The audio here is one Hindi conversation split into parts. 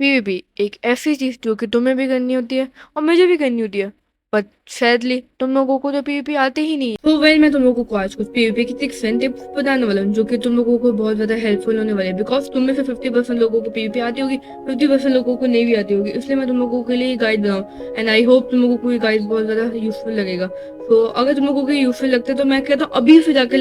पीवीपी एक ऐसी चीज़ जो कि तुम्हें भी करनी होती है और मुझे भी करनी होती है, बट सैडली तुम लोगों को तो पीवीपी आते ही नहीं है। तो वेल मैं तुम लोगों को आज कुछ पीवीपी की ट्रिक्स एंड टिप्स बताने वाला हूँ जो कि तुम लोगों को बहुत ज़्यादा हेल्पफुल होने वाले हैं, बिकॉज तुम में से 50% लोगों को पीवीपी आती होगी, 50% लोगों को नहीं भी आती होगी, इसलिए मैं तुम लोगों के लिए गाइड बनाऊँ एंड आई होप तुम लोगों को ये गाइड बहुत ज़्यादा यूजफुल लगेगा। तो अगर तुम लोगों को यूजफुल लगता है तो मैं कहता हूँ अभी से जाकर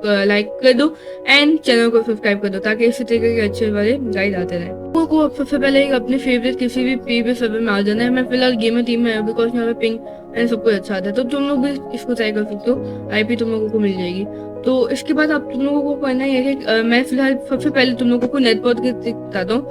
लाइक कर दो एंड चैनल को सब्सक्राइब कर दो ताकि इसी तरीके के अच्छे वाले गाइड आते रहे। लोगों को सबसे पहले एक अपने फेवरेट किसी भी पीवी सर्वर में आ जाना है। मैं फिलहाल गेमर टीम में हूँ बिकॉज यहाँ पे पिंग एंड सब कुछ अच्छा आता है, तो तुम लोग भी इसको ट्राई कर सकते हो, आईपी तुम लोगों को मिल जाएगी। तो इसके बाद आप तुम लोगों को करना है कि मैं फिलहाल सबसे पहले तुम लोगों को नेटवर्क की ट्रिक बताता हूँ।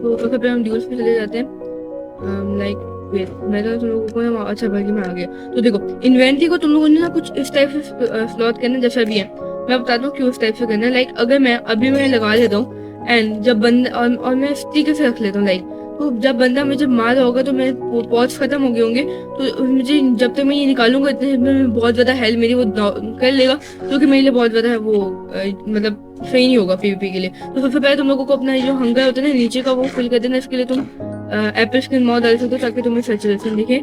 तो सबसे पहले हम ड्यूल्स पे चले जाते हैं। लाइक वेट मैं तो तुम लोगों को ना अच्छा भाई में आ गया। तो देखो इन्वेंटरी को तुम लोगों ने ना कुछ इस टाइप से स्लॉट करना जैसा भी है, मैं बताता हूँ क्यों उस टाइप से करना है। लाइक अगर मैं अभी मैं लगा लेता हूँ एंड जब बंदा और मैं इस तरीके से रख लेता हूँ, लाइक तो जब बंदा मुझे मार रहा होगा तो मैं पॉज खत्म हो गए होंगे, तो मुझे जब तक मैं ये निकालूंगा इतने में बहुत ज्यादा हेल्थ मेरी वो कर लेगा, जो कि मेरे लिए बहुत ज्यादा वो मतलब सही नहीं होगा पीवीपी के लिए। तो सबसे पहले तुम लोगों को अपना जो हंगर होता है ना नीचे का वो फिल कर देना। इसके लिए तुम एप्पल स्किन मॉड डाल सकते हो ताकि तुम्हें सैचुरेशन दिखे।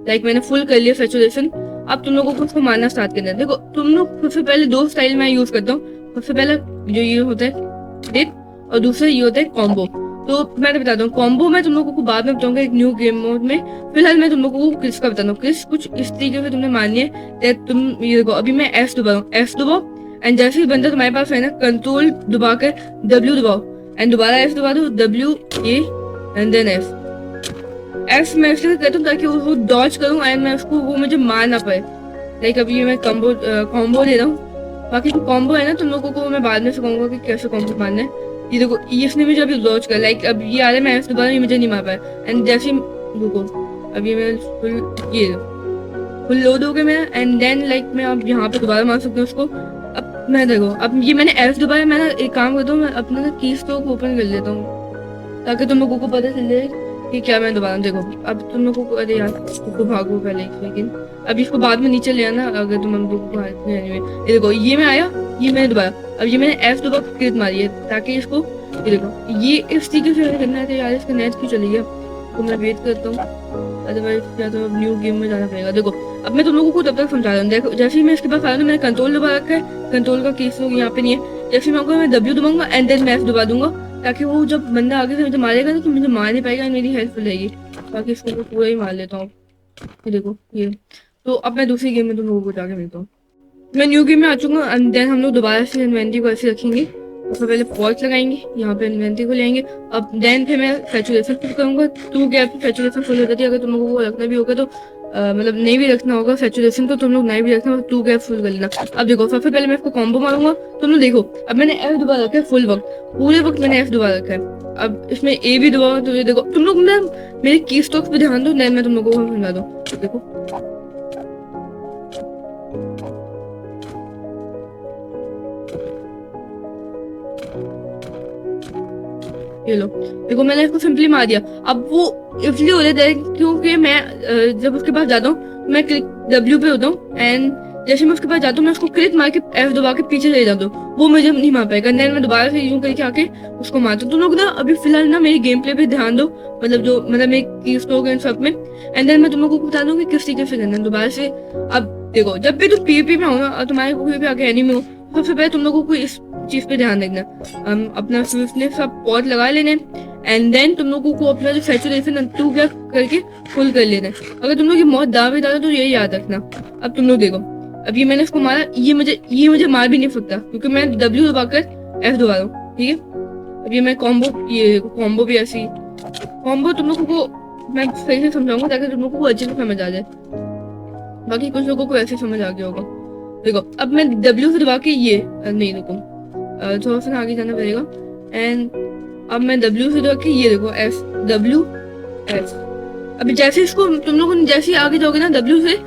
लाइक मैंने फुल कर लिया सैचुरेशन। अब तुम लोगों को उसको मारना स्टार्ट करना है। देखो तुम लोग सबसे पहले दो स्टाइल मैं यूज करता हूँ। सबसे पहला जो ये होता है डेट और दूसरा ये होता है कॉम्बो। तो मैं तो बताता हूँ कॉम्बो मैं तुम लोगों को बाद में बताऊंगा एक न्यू गेम मोड में। फिलहाल मैं तुम लोगों को क्रिस का बताता हूँ। क्रिस कुछ इस तरीके से तुमने मारनी है। तुम ये देखो अभी मैं एफ दबा रहा हूँ, एफ दबाओ एंड जैसे ही बंदा तुम्हारे पास है ना कंट्रोल दबा कर डब्ल्यू दबाओ एंड दोबारा एफ दबा दो, W A and then F. F मैं इसलिए कहता हूँ ताकि वो डॉज करूँ एंड मैं उसको वो मुझे मार ना पाए। लाइक अभी मैं कॉम्बो दे रहा हूँ। बाकी जो कॉम्बो है ना तुम लोगों को मैं बाद में सिखाऊंगा कि कैसे कॉम्बो मारना है। ये देखो इसने मुझे अभी डॉज कर, लाइक अब ये आ रहा है मैं इसके बाद ये मुझे नहीं मार पाया एंड जैसे रुको अभी मैं फुल लोड हो गया मेरा एंड देन लाइक मैं अब यहाँ पे दोबारा मार सकती हूँ उसको। अब मैं देखो अब ये मैंने एफ दोबारा मैं ना एक काम करता हूँ, मैं अपना ना की स्टॉक ओपन कर लेता हूँ ताकि तुम लोगों को पता चल जाए कि क्या मैं दोबारा देखो। अब तुम लोगों को अरे यार इसको भागो पहले, लेकिन अब इसको बाद में नीचे ले आना अगर तुम हम लोग को ये देखो ये मैं आया, ये मैंने दोबारा अब ये मैंने एफ दोबारा क्रिट मारी है ताकि इसको ये देखो ये इस तरीके से करना है। तो यार इसका नेट क्यों चली गया, तो मैं वेट करता हूँ अदरवाइज या तो अब न्यू गेम में जाना पड़ेगा। देखो अब मैं तुम लोगों को तब तक समझा रहा हूँ। देखो जैसे ही मैं इसके पास आ रहा हूँ मैंने कंट्रोल दबा रखा है, कंट्रोल का कीज लोग यहाँ पे नहीं है। जैसे मैं डब्ल्यू दबाऊंगा एंड देन मैं एफ दबा दूंगा ताकि वो जब बंदा आगे से मुझे मारेगा ना तो मुझे मार नहीं पाएगा, मेरी हेल्प हो जाएगी। बाकी इसको मैं पूरा ही मार लेता हूँ। ये देखो ये। तो अब मैं दूसरी गेम में तुम लोगों को जाके मिलता हूँ। मैं न्यू गेम में आ चुका हूँ एंड देन हम लोग दोबारा से इन्वेंटरी को ऐसे रखेंगे। उससे पहले पॉज लगाएंगे, यहाँ पे इन्वेंटरी को लेंगे। अब देन फिर मैं सैचुरेशन फुल करूंगा। 2 गैप सैचुरेशन फुल हो जाती है। अगर तुम लोगों को रखना भी होगा तो मतलब नहीं भी रखना होगा सैचुरेशन तो तुम लोग नहीं भी रखना, 2 गैप फुल कर लेना। अब देखो सबसे पहले मैं इसको कॉम्बो मारूंगा। तुम लोग देखो अब मैंने एफ दोबारा रखा है फुल वक्त, पूरे वक्त मैंने एफ दोबारा रखा है। अब इसमें ए भी दबाओ तो ये देखो तुम लोग ना मेरे की स्टॉक्स पे ध्यान दो, देन मैं तुम लोगों को समझा दूँ। देखो ये लो देखो मैंने इसको सिंपली मार दिया। अब वो इसलिए हो जाता है क्योंकि मैं जब उसके पास जाता हूँ मैं क्लिक डब्ल्यू पे होता हूँ एंड जैसे मैं उसके पास जाता हूँ मैं उसको क्लिक मार के एफ दबा के पीछे चले जाता हूँ, वो मुझे नहीं मार पाएगा। देन मैं दोबारा से यूं करके आके उसको मारता हूँ। तुम लोग ना अभी फिलहाल ना मेरी गेम प्ले पे ध्यान दो, मतलब जो मतलब मेरी की स्ट्रोक एंड सब में एंड देन मैं तुम लोगों को बता दूँ कि किस तरीके से करना है दोबारा से। अब देखो जब भी तुम पीवीपी में हो ना और तुम्हारे कोई भी आगे एनिमी हो, सबसे पहले तुम लोगों को इस चीज पे ध्यान देना। अपना स्विफ्टनेस सब पॉज लगा लेने एंड देन तुम लोगों को अपना जो सैचुरेशन 2 गैप करके फुल कर लेना है। अगर तुम लोग ये मौत दावे डालो तो यही याद रखना। अब तुम लोग देखो अब ये मैंने इसको मारा, ये मुझे मार भी नहीं सकता क्योंकि मैं डब्ल्यू दबाकर एफ दबा रहा हूँ, ठीक है। अब ये मैं कॉम्बो भी ऐसी कॉम्बो तुम लोगों को मैं सही से समझाऊंगा ताकि तुम लोगों को अच्छे से समझ आ जाए। बाकी कुछ लोगों को ऐसे समझ आ गया होगा। देखो अब मैं डब्ल्यू से दबा के ये नहीं रुको थोड़ा सा आगे जाना पड़ेगा एंड अब मैं डब्ल्यू से दबा के ये देखो एफ डब्ल्यू एफ। अभी जैसे इसको तुम लोगों ने जैसे आगे जाओगे ना डब्ल्यू से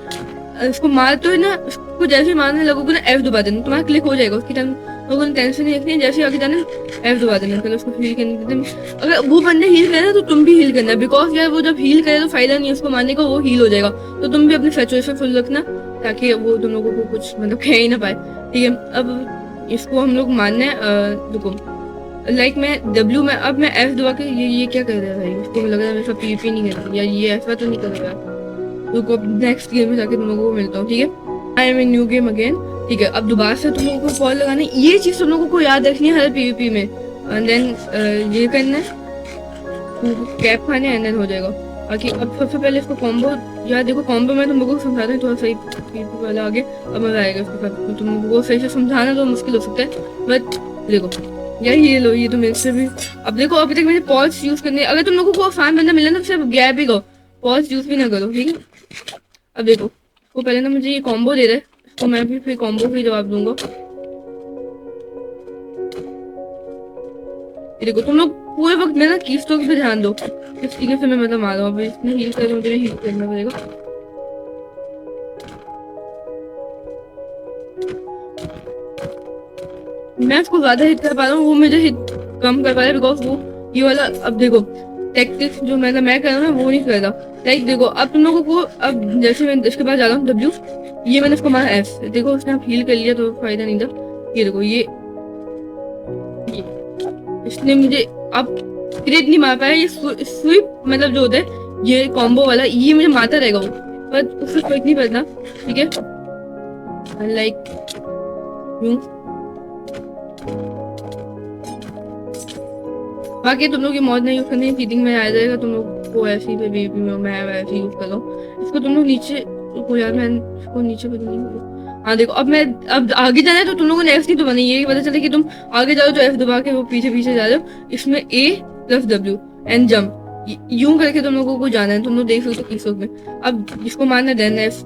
इसको मार तो है ना, उसको जैसे मारने लगोगे ना एफ दबा देना, तुम्हारा क्लिक हो जाएगा। उसकी टाइम लोगों ने टेंशन नहीं रखनी है, जैसे आगे जाना एफ दबा देना। पहले उसको हील करने देते। अगर वो बंदे हील करे ना तो तुम भी हील करना, बिकॉज यार वो जब हील करे तो फायदा नहीं है उसको मारने का, वो हील हो जाएगा। तो तुम भी अपनी सैचुरेशन फुल रखना ताकि वो तुम लोगों को कुछ मतलब कह ही ना पाए, ठीक है। अब इसको हम लोग मारने रुको लाइक मैं W में अब मैं F दबा के ये क्या कर रहा है भाई, उसको लग रहा है मेरे PvP नहीं कर रहा या ये ऐसा तो नहीं कर रहा। रुको नेक्स्ट गेम में जाके तुम लोगों को मिलता हूँ, ठीक है। I am in new game again, ठीक है। अब दोबारा से तुम लोगों को कॉल लगाना है, ये चीज तुम लोगों को याद रखनी है हर PvP में। एंड देन ये करना है, कैप खाने एंड देन हो जाएगा। बाकी अब सबसे पहले इसको कॉम्बो, यार देखो कॉम्बो में तुम लोगों को समझाता हूँ थोड़ा सही PvP वाला आगे, अब मजा आएगा इसके साथ। तुम लोगों को सही से समझाना तो मुश्किल हो सकता है, बट देखो यार ये लो, ये तो मेरे से भी। अब देखो अभी तक मैंने पॉज यूज करने, अगर तुम लोगों को आसान बंदा मिले ना तो सिर्फ गैप ही करो, पॉज यूज भी ना करो, ठीक है। अब देखो वो पहले ना मुझे ये कॉम्बो दे रहे, तो मैं भी फिर कॉम्बो का ही जवाब दूंगा। ये देखो तुम लोग पूरे वक्त में ना कीस्ट्रोक पे ध्यान दो, किस तरीके से मैं मतलब मार रहा हूँ। अभी इसमें हील कर, मुझे हील करना पड़ेगा। मैं उसको ज्यादा हिट कर पा रहा हूँ, वो मुझे हिट कम कर पा रहा है, बिकॉज वो ये वाला। अब देखो टैक्टिक्स जो मैं कर रहा हूँ ना वो नहीं कर रहा। लाइक देखो अब तुम लोगों को, अब जैसे मैं इसके पास जा रहा हूँ W, ये मैंने इसको मारा F, देखो उसने अब हील कर लिया तो फायदा नहीं था। ये देखो ये इसने मुझे अब क्रिट नहीं मार पाया। ये स्वीप मतलब जो होता है ये कॉम्बो वाला, ये मुझे मारता रहेगा वो, पर उससे फर्क नहीं पड़ता, ठीक है। लाइक बाकी तुम लोग की मौत नहीं यूज करनी, चीटिंग में आ जाएगा तुम लोग को ऐसी पे PvP में मैं ऐसे यूज कर लूँ इसको। तुम लोग नीचे को, यार मैं इसको नीचे पे नहीं। हाँ देखो अब मैं, अब आगे जाना है तो तुम लोगों ने F नहीं दबानी, ये पता चले कि तुम आगे जाओ तो F दबा के वो पीछे पीछे जा रहे हो। इसमें A plus W and jump, यूं करके तुम लोगों को जाना है। तुम लोग देख सकते हो किस में। अब जिसको मारना then F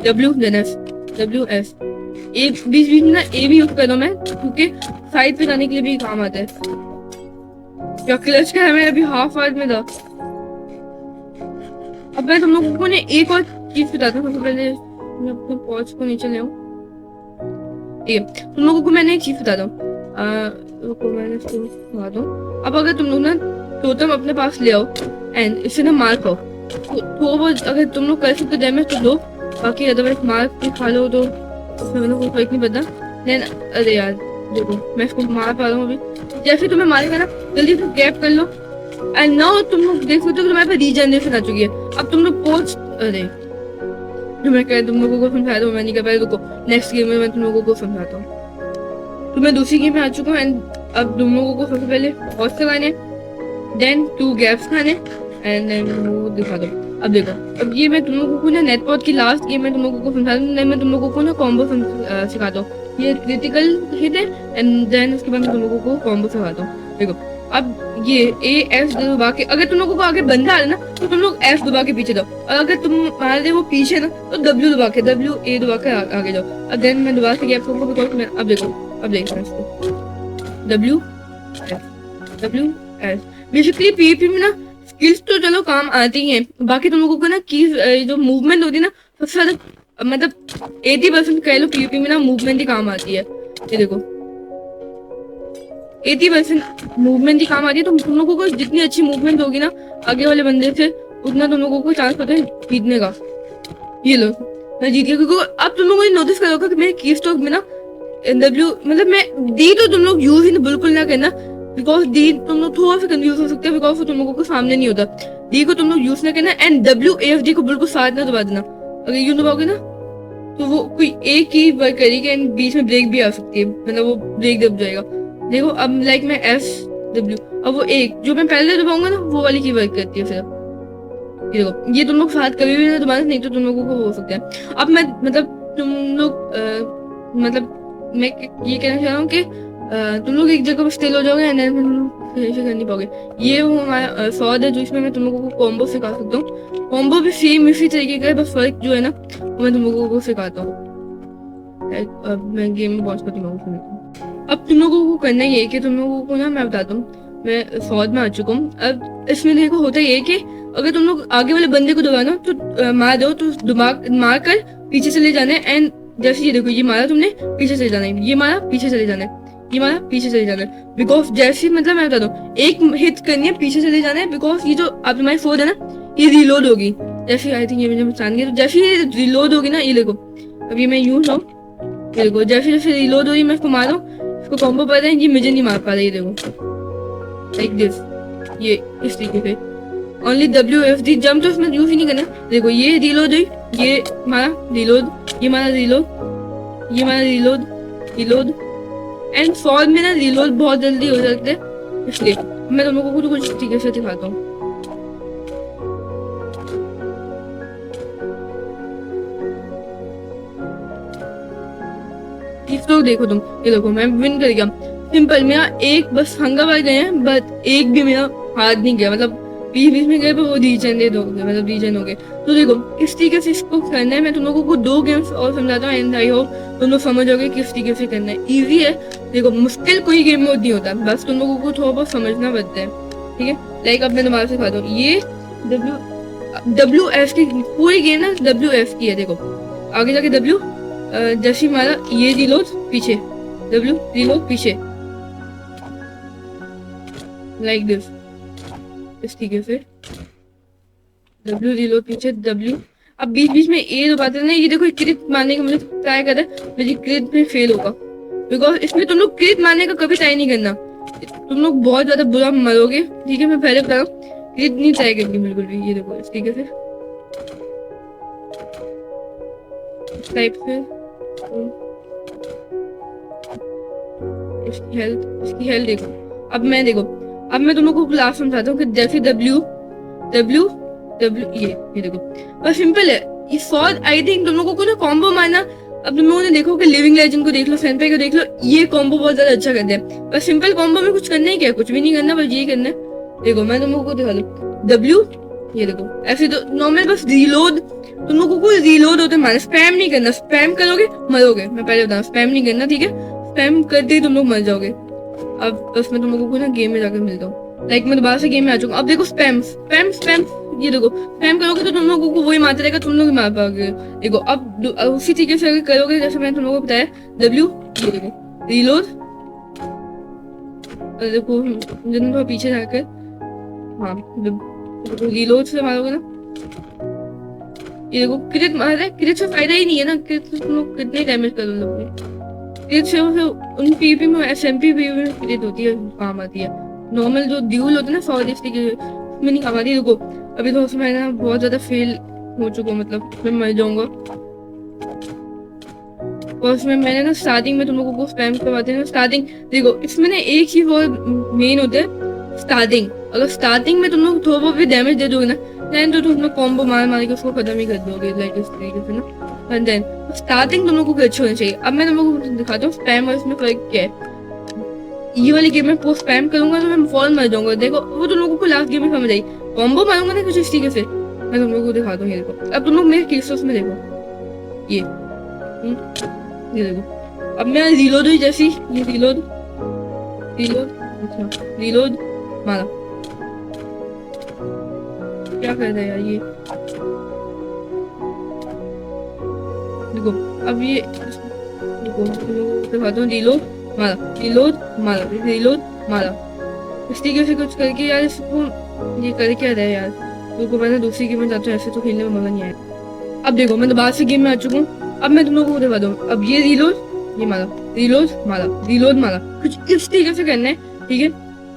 W then F W F, A बीच बीच में ना A भी यूज कर लो मैं, क्योंकि साइड पे जाने के लिए भी काम आता है। क्या क्लच का है, मैं अभी हाफ आवर्स में था। अब मैं तुम लोगों को ने एक और चीज बताता हूँ। सबसे पहले मैं अपने पॉज को नीचे ले आऊँ, ठीक है। तुम लोगों को मैंने एक चीज बताता हूँ, मैंने इसको बता दूँ। अब अगर तुम लोग ना टोटम अपने पास ले आओ एंड इसे ना मार खाओ, तो वो अगर तुम लोग कर सकते डैमेज तो दो, बाकी अदरवाइज मार के खा लो तो उसमें मेरे को फर्क नहीं पड़ता। देन अरे यार देखो मैं इसको मार पा रहा हूँ अभी। जैसे तुम्हें मारेगा ना जल्दी से गैप कर लो एंड नाउ तुम लोग देख सकते हो तुम्हारे पास रीजनरेशन आ चुकी है। अब तुम लोग पोस्ट, अरे जो मैं कह तुम लोगों को समझा दूँ, मैं नहीं कर पाया। रुको नेक्स्ट गेम में मैं तुम लोगों को समझाता हूँ। तो मैं दूसरी गेम में आ चुका हूँ एंड अब तुम लोगों को सबसे पहले पोस्ट लगाने, देन 2 गैप्स खाने एंड देन वो दिखा दो। अब देखो अब ये मैं तुम लोगों को ना नेटपॉड की लास्ट गेम में तुम लोगों को समझा दूँ, मैं तुम लोगों को ना कॉम्बो सिखाता हूँ। ये क्रिटिकल हिट है एंड देन उसके बाद मैं तुम लोगों को कॉम्बो सिखाता हूँ। देखो अब ये A F दबा के, अगर तुम लोगों को आगे बंदा आ रहा ना तो तुम लोग F दबा के पीछे जाओ, और अगर तुम मार रहे वो पीछे ना तो W दबा के W A दबा के आगे जाओ। अब देन मैं दोबारा से गैप करूंगा बिकॉज मैं, अब देखो अब देखना इसको W W S। Basically PvP में ना स्किल्स तो चलो काम आती हैं, बाकी तुम लोगों को ना की जो मूवमेंट होती है ना सबसे ज्यादा, मतलब 80% कह लो PvP में ना मूवमेंट ही काम आती है। ये देखो 80% मूवमेंट ही काम आती है। तो तुम लोगों को जितनी अच्छी मूवमेंट होगी ना आगे वाले बंदे से, उतना तुम लोगों को चांस होता है जीतने का। ये लो मैं जीत गया, क्योंकि अब तुम लोगों ने नोटिस करा होगा कि मेरे की स्टॉक में ना W मतलब मैं D तो तुम लोग यूज ही बिल्कुल ना करना, बिकॉज D तुम लोग थोड़ा सा कंफ्यूज हो सकते हैं, बिकॉज वो तुम लोगों को सामने नहीं होता। D को तुम लोग यूज ना करना and W A F D को बिल्कुल साथ ना दबा देना। अगर यूं दबाओगे ना तो वो कोई एक ही वर्क करेगी एंड बीच में ब्रेक भी आ सकती है, मतलब वो ब्रेक दब जाएगा। देखो अब लाइक मैं F W, अब वो एक जो मैं पहले दबाऊंगा ना वो वाली की वर्क करती है फिर। ये देखो ये तुम लोग साथ कभी भी ना दबाना, नहीं तो तुम लोगों को हो सकता है। अब मैं मतलब तुम लोग मतलब मैं ये कहना चाह रहा हूँ कि तुम लोग एक जगह पर स्टिल हो जाओगे एंड देन तुम लोग ऐसे कर नहीं पाओगे। ये वो हमारा सॉर्ड है जो इसमें मैं तुम लोगों को कॉम्बो सिखा सकता हूँ। कॉम्बो भी सेम इसी तरीके का है, बस फर्क जो है ना वो मैं तुम लोगों को सिखाता हूँ। अब मैं गेम में पहुंच कर तुम लोगों को, अब तुम लोगों को करना ये है कि तुम लोगों को ना मैं बताता हूँ, मैं सॉर्ड में आ चुका हूँ। अब इसमें देखो होता ये है कि अगर तुम लोग आगे वाले बंदे को दबाना तो मार दो तो दिमाग मार कर पीछे चले जाने एंड जैसे ये देखो ये मारा तुमने पीछे चले जाना है, ये मारा पीछे चले जाना है, ये मारा पीछे चले जाना है। बिकॉज जैसे मतलब मैं बता दूं एक हिट करनी है पीछे चले जाना है, बिकॉज ये जो अब तुम्हारी फोर्ड है ना ये रिलोड होगी। जैसे आई थिंक ये मुझे पहचान गया, तो जैसे ये रिलोड होगी ना, ये देखो अब ये मैं यूं लाऊं, ये देखो जैसे जैसे रिलोड होगी मैं इसको मारूं इसको कॉम्बो पता है, ये मुझे नहीं मार पा रही, देखो लाइक दिस, ये इस तरीके से। ओनली WFD जंप तो उसमें यूज ही नहीं करना। देखो ये रिलोड हुई, ये मारा रिलोड, ये मारा रिलोड, ये मारा रिलोड, रिलोड एंड फॉल में ना रिलोड बहुत जल्दी हो सकते हैं, इसलिए मैं तुम लोगों को कुछ तरीके से दिखाता हूँ। तो देखो तुम, ये देखो मैं विन कर गया सिंपल। मेरा एक बस हंगा बार गए हैं, बट एक भी मेरा हाथ नहीं गया, मतलब बीच में गए पर वो रीजन दे दोगे, मतलब रीजन हो गए। तो देखो किस तरीके से इसको करना है, मैं तुम लोगों को 2 गेम्स और समझाता हूँ एंड आई होप तुम लोग समझोगे किस तरीके से करना है। इजी है, देखो मुश्किल कोई गेम में नहीं होता, बस तुम लोगों को थोड़ा बहुत समझना पड़ता है, ठीक है। लाइक अब मैं तुम्हारे सिखाता हूँ, ये WF की पूरी गेम ना WF की है। देखो आगे जाके W, जैसे हमारा ये रिलोड पीछे, W रिलोड पीछे, लाइक दिस, इस तरीके से W रिलोड पीछे W। अब बीच बीच में ए दबाते ना, ये देखो क्रिट मारने का मुझे ट्राई कर रहा है, मेरी क्रिट में फेल होगा, बिकॉज इसमें तुम लोग क्रिट मारने का कभी ट्राई नहीं करना, तुम लोग बहुत ज्यादा बुरा मरोगे, ठीक है। मैं पहले बता रहा हूँ, क्रिट नहीं ट्राई करेंगे बिल्कुल भी। ये देखो इस तरीके से, इस टाइप से, इसकी हेल्थ देखो। अब मैं तुम लोगों को क्लास समझाता हूँ कि जैसे W ये देखो बस सिंपल है। ये सॉल्व आई थिंक तुम लोगों को ना कॉम्बो मारना, अब तुम लोगों ने देखो कि लिविंग लेजेंड को देख लो, सैनपे को देख लो, ये कॉम्बो बहुत ज्यादा अच्छा करते हैं। बस सिंपल कॉम्बो में कुछ करना ही क्या, कुछ भी नहीं करना, बस ये करना है। देखो मैं तुम लोगों को दिखा दूं, W ये देखो ऐसे तो नॉर्मल, बस रिलोड, तुम लोगों को रिलोड होते मारे, स्पैम नहीं करना, स्पैम करोगे मरोगे, मैं पहले बता, स्पैम नहीं करना, ठीक है। स्पैम करते ही तुम लोग मर जाओगे। अब बस मैं तुम लोगों को ना गेम में जाकर मिलता हूँ, लाइक मैं दोबारा से गेम में आ चुका हूँ। अब देखो स्पैम स्पैम स्पैम, ये देखो स्पैम करोगे तो तुम लोगों को वही मारते रहेगा, तुम लोग मार पाओगे। देखो अब उसी तरीके से अगर करोगे जैसे मैंने तुम लोगों को बताया, W ये देखो रिलोड, देखो थोड़ा पीछे जाकर, हाँ रिलोड से मारोगे ना, ये देखो क्रिट मार रहा है, क्रिट से फायदा ही नहीं है ना, क्रिट से तुम लोग कितने डैमेज कर लोगे, क्रिट से उन PvP में SMP में क्रिट होती है, काम आती है। नॉर्मल जो ड्यूल होता है ना 100 में नहीं काम आती। देखो अभी तो उसमें ना बहुत ज्यादा फेल हो चुका हूँ, मतलब मैं मर जाऊंगा। और उसमें मैंने ना स्टार्टिंग में तुम लोगों को स्पैम करवाते हैं ना, स्टार्टिंग देखो इसमें ना एक चीज और मेन होता है स्टार्टिंग। अगर स्टार्टिंग में तुम लोग थोड़ा बहुत भी डैमेज दे दोगे ना, देन तो तुम लोग कॉम्बो मार के उसको खत्म ही कर दोगे, लाइक इस तरीके से ना। एंड देन स्टार्टिंग तुम लोगों को अच्छी होनी चाहिए। अब मैं तुम लोगों को दिखाता हूँ स्पैम और इसमें फर्क क्या है। ये वाली गेम में पोस्ट स्पैम करूंगा तो मैं फॉल मर जाऊंगा, देखो वो तुम लोगों को लास्ट गेम में समझ आई। कॉम्बो मारूंगा ना कुछ इस तरीके से, मैं तुम लोगों को दिखाता हूँ। ये देखो अब तुम लोग मेरे केसेस में देखो, ये देखो अब मैं रिलोड हुई जैसी, ये रिलोड रिलोड मारा, क्या कर रहा है यार ये, देखो अब ये देखो दिखाता हूँ, रिलोड मारा इस तरीके से कुछ करके यार। इसको ये कर क्या रहा है यार, देखो मैंने दूसरी गेम में जाता हूँ, ऐसे तो खेलने में मजा नहीं आया। अब देखो मैं दोबारा से गेम में आ चुका हूँ, अब मैं तुम लोगों को दिखा दूँ। अब ये रिलोड, ये मारा, रिलोड मारा, कुछ इस तरीके से करना है, ठीक है।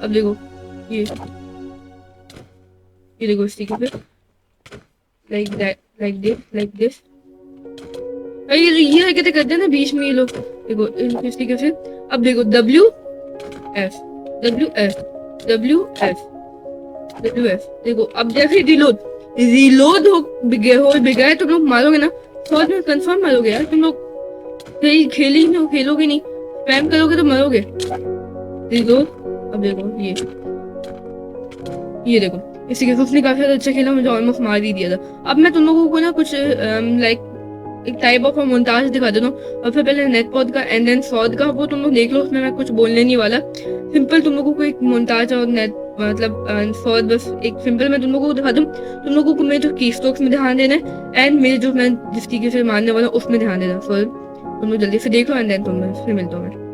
अब देखो ये देखो इस तरीके से, लाइक दैट, लाइक दिस। ये हरकतें करते हैं ना बीच में ये लोग, देखो इस तरीके से। अब देखो WF, देखो अब जैसे रिलोड हो बिगड़ा तुम लोग मारोगे ना, फौज में कंफर्म मारोगे यार। तुम लोग खेलोगे नहीं, स्पैम करोगे तो मरोगे। रिलोड, अब देखो ये देखो इसी के उसने काफी ज्यादा अच्छा खेला, मुझे ऑलमोस्ट मार ही दिया था। अब मैं तुम लोगों को ना कुछ लाइक एक टाइप ऑफ मोन्टाज दिखा देता हूँ, और फिर पहले नेटपॉड का एंड देन सॉद का, वो तुम लोग देख लो, उसमें मैं कुछ बोलने नहीं वाला। सिंपल तुम लोगों को एक मोन्टाज और नेट मतलब सॉद, बस एक सिंपल मैं तुम लोगों को दिखा दूँ। तुम लोगों को मेरे जो की स्ट्रोक्स में ध्यान देना है, एंड मेरे जो मैं जिस तरीके से मारने वाला उसमें ध्यान देना। सो तुम लोग जल्दी से देख लो एंड देन तुम फिर मिलता हूँ मैं।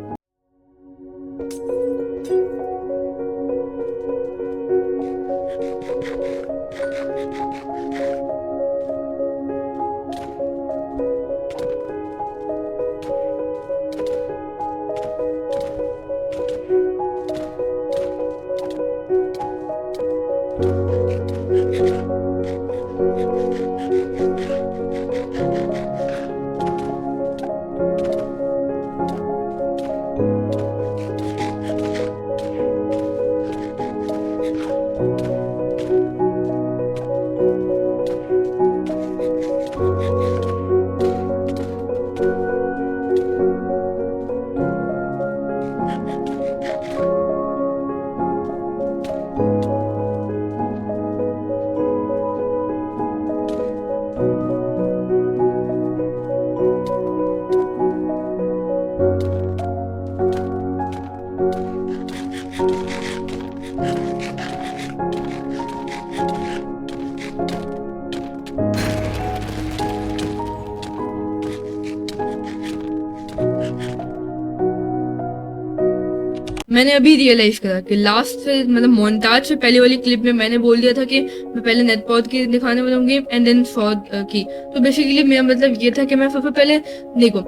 मैंने अभी रियलाइज करा कि लास्ट से मतलब मोन्टाज से पहले वाली क्लिप में मैंने बोल दिया था कि मैं पहले नेटपॉड की दिखाने वाला हूँ गेम एंड देन सॉड की। तो बेसिकली मेरा मतलब ये था कि मैं सबसे पहले देखो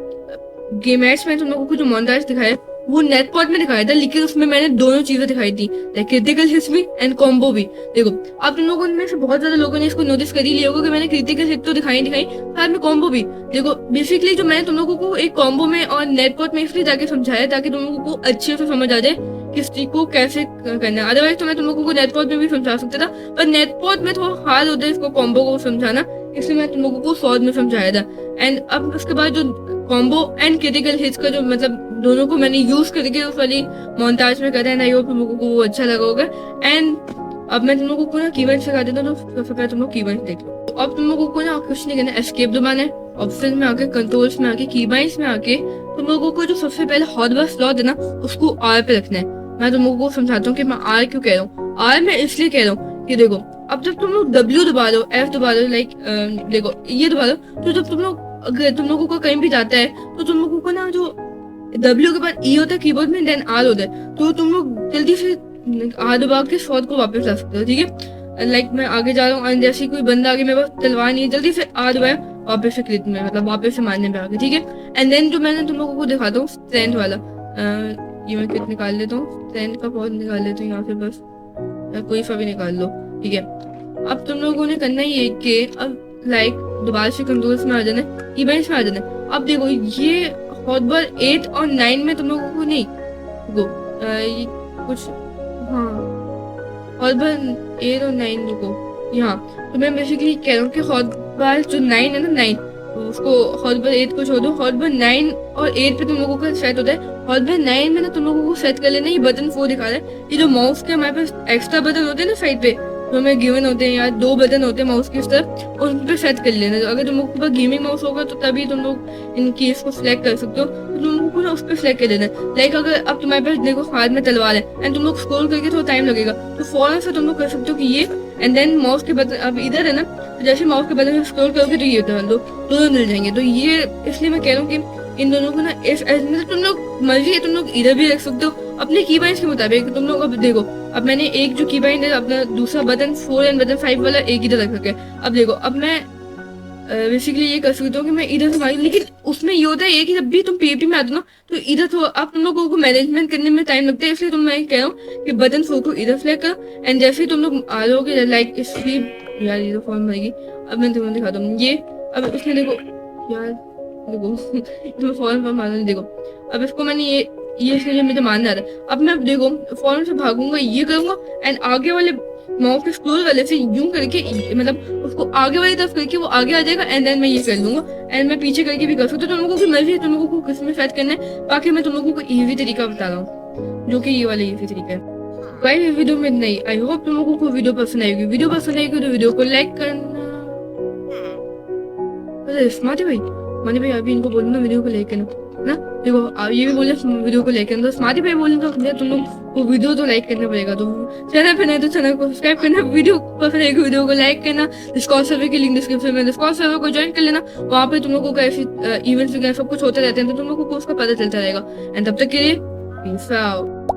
गेम एड्स में तुम लोगों को जो मोन्टाज दिखाया वो नेटपॉड में दिखाया था, लेकिन उसमें मैंने दोनों चीजें दिखाई थी, लाइक क्रिटिकल हिट भी एंड कॉम्बो भी। देखो अब तुम लोगों में से बहुत ज्यादा लोगों ने इसको नोटिस कर ही लिया होगा कि मैंने क्रिटिकल हिट तो दिखाई साथ में कॉम्बो भी। देखो बेसिकली जो मैंने तुम लोगों को एक कॉम्बो में और नेटपॉड में इसलिए जाके समझाया ताकि तुम लोगों को अच्छे से समझ आ जाए किस चीज को कैसे करना है। अदरवाइज तो मैं तुम लोगों को नेटपॉड में भी समझा सकता था, पर नेटपॉड में थोड़ा हार्ड होता है इसको कॉम्बो को समझाना, इसलिए मैं तुम लोगों को सॉर्ड में समझाया था। एंड अब उसके बाद जो कॉम्बो एंड क्रिटिकल हिट्स का जो मतलब दोनों को मैंने यूज करके उस वाली मोन्टाज में करा है, आई होप तुम लोगों को वो अच्छा लगा होगा। एंड अब मैं तुम लोगों को ना कीवर्ड सिखा देता हूँ, तो सबसे पहले तुम लोग कीवर्ड देख लो। तो अब तुम लोगों को ना कुछ नहीं करना, एस्केप दबाना है, ऑप्शन में आके कंट्रोल्स में आके कीबाइंड्स में आके तुम लोगों को जो सबसे पहले हॉटबार स्लॉट है ना उसको आर पे रखना है। मैं तुम लोगों को समझाता हूँ कि मैं आर क्यों कह रहा हूँ। आर मैं इसलिए कह रहा हूँ कि देखो अब जब तुम लोग डब्ल्यू दबा दो, एफ दबा दो, लाइक देखो ये दबा दो, तो जब तुम लोग अगर तुम लोगों को कहीं भी जाता है तो तुम लोगों को ना जो डब्ल्यू के बाद ई होता है कीबोर्ड में, देन आर होता है, तो तुम लोग जल्दी से आर दबा के शॉट को वापस ला सकते हो। ठीक है, लाइक मैं आगे जा रहा हूँ एंड जैसे कोई बंदा आगे मेरे पास तलवार नहीं है, जल्दी से आर दबाया वापस से क्लिक में, मतलब वापस से मारने पे आगे। ठीक है, एंड देन जो मैंने तुम लोगों को दिखाता हूँ स्ट्रेंथ वाला, ये मैं किट निकाल लेता हूँ, स्ट्रेंथ का पॉज निकाल लेता हूँ यहाँ से बस, या कोई सा भी निकाल लो। ठीक है, अब तुम लोगों ने करना ये कि अब लाइक दोबारा से कंट्रोल्स में आ जाना, इवेंट्स में आ जाना। अब देखो ये हॉटबार 8 और 9 में तुम लोगों को नहीं ये कुछ, हाँ हॉटबार 8 और 9 रुको यहाँ, तो मैं बेसिकली कह रहा हूँ कि हॉटबार जो 9 है ना 9 उसको हॉटबार 8 को छोड़ दो, हॉटबार 9 और 8 पे तुम लोगों का सेट होता है। हॉटबार 9 में ना तुम लोगों को सेट कर लेना, ये बटन 4 दिखा रहा है, ये जो माउस के हमारे पास एक्स्ट्रा बटन होते हैं ना साइड पे, तो हमें गिवन होते हैं यार 2 बटन होते हैं माउस की इस तरफ, और उन पे सेट कर लेना। तो अगर तुम लोग के पास गेमिंग माउस होगा तो तभी तुम लोग इन कीज को सिलेक्ट कर सकते हो, तो तुम लोगों को ना उस पर सिलेक्ट कर देना। लाइक अगर अब तुम्हारे पास देखो हाथ में तलवार है एंड तुम लोग स्क्रॉल करके थोड़ा टाइम लगेगा, तो फौरन से तुम लोग कर सकते हो कि ये, एंड देन माउस के बटन अब इधर है ना, तो जैसे माउस के बटन स्क्रॉल करोगे तो ये डाल दो, दोनों मिल जाएंगे। तो ये इसलिए मैं कह रहा हूँ कि इन दोनों को ना मतलब तुम लोग मर्जी है, तुम लोग इधर भी रख सकते हो अपने कीबाइंड्स के मुताबिक। तुम लोग अब देखो, अब मैंने एक जो कीबाइंड है अपना दूसरा बटन 4 एंड बटन 5 वाला एक इधर रख रखा है। अब देखो अब मैं बेसिकली ये कर सकता हूँ कि मैं इधर से मारूं, लेकिन उसमें ये होता है कि जब भी तुम पीवीपी में आते हो ना तो इधर तो अब तुम लोगों को मैनेजमेंट करने में टाइम लगता है, इसलिए तुम मैं कह रहा हूँ कि बटन 4 को इधर सेलेक्ट करो, एंड जैसे ही तुम लोग आ जाओगे लाइक इसकी यार ये तो फॉर्म बनेगी। अब मैं तुम्हें दिखाता हूँ ये, अब उसने देखो यार देखो तुम्हें फॉर्म मारना, देखो अब इसको मैंने ये इसलिए मुझे मारना था। अब मैं देखो फौरन से भागूंगा, ये करूंगा एंड आगे वाले माउस के स्क्रोल वाले से यूं करके मतलब उसको आगे वाली तरफ करके वो आगे आ जाएगा, एंड देन मैं ये कर लूंगा, एंड मैं पीछे करके भी कर सकता हूँ। तुम लोगों की मर्जी है तुम लोगों को किस में सेट करना है, बाकी मैं तुम लोगों को इजी तरीका बता रहा हूँ जो कि ये वाला इजी तरीका है। गाइस वीडियो में नहीं, आई होप तुम लोगों को वीडियो पसंद आएगी। वीडियो पसंद आएगी तो वीडियो को लाइक करना। अरे स्मार्टी भाई मानी भाई अभी इनको बोलूंगा वीडियो को लाइक करना ना, देखो आप ये भी बोले वीडियो को लाइक करना, तो स्मार्टी भाई बोले तो तुम लोग को वीडियो तो लाइक करना पड़ेगा। तो चैनल पे नहीं तो चैनल को सब्सक्राइब करना, वीडियो पसंद आएगी वीडियो को लाइक करना, डिस्कॉर्ड सर्वर की लिंक डिस्क्रिप्शन में, डिस्कॉर्ड सर्वर को ज्वाइन कर लेना, वहाँ पे तुम लोगों को ऐसे इवेंट्स वगैरह सब कुछ होते रहते हैं, तो तुम लोगों को उसका पता चलता रहेगा। एंड तब तक के लिए पीस आउट।